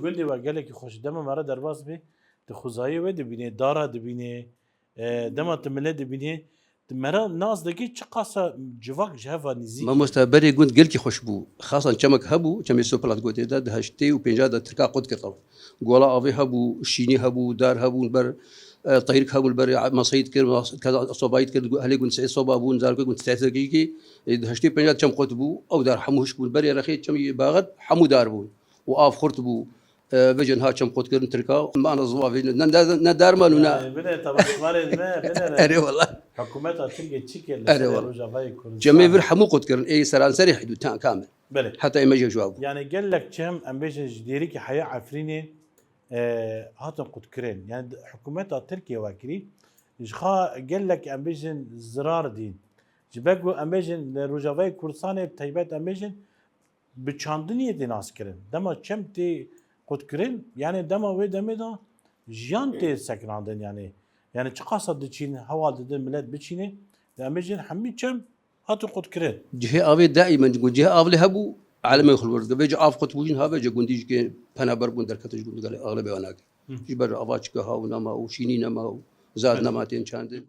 قل لي وقالك يخش دم مرة درباس بي تخوزاي ود بيني دارا دبيني دم تملة دبيني مرة ناس دقي چقاسا جواك جهفا ما نزيكي مستبري قلت قلكي خوشبو خاصة كمك هبو كم يسوبلات قلت ده هشتي وبينجاد تركا قد كرتو قولا أبي هبو شيني هبو دار هبو البر طهيرك هبو البر مصيد كر كذا صوبايت كر أهلي قلت سعيد صوبا أبو نزار قلت سعيد دقيقي هشتي بينجاد كم قطبو أو دار حموش بو البر يا رخي كم باغد حمو دار بو وآف خرط بو فيجن ها كم قط كر تركا ما أنا زوافي ندار ما نونا يعني بنا طبعا مالي ما بنا أري والله حكومتها تلقى تشيكي أري لسر والله روجا باي جميع كردستان فرحمو قط كر أي سران سري حدود كامل بله حتى يمجي جوابه يعني قال لك كم امبيش جديريكي حياة عفريني هاتن قد كرين يعني حكومتها تركيا واكري جخا قال لك امبيجن زرار دين جبقو امبيجن روجافاي كردستان بتيبات امبيجن بچاندنیه دی ناس کرن دما چم تی قد کرن yani dema ve deme da jiyan te seknandın yani çıkasa diçin hava dedi millet biçini demecin hammi çem hatı qud kirin جهة أبي دائما تقول جهة أبلي هبو على ما يخل ورد بيجي أف قطبوجين ها بيجي قنديج كي فنا بربون دركتش قند قال أغلبية هناك جبر أباش كها ونما وشيني نما وزاد نما تين شاند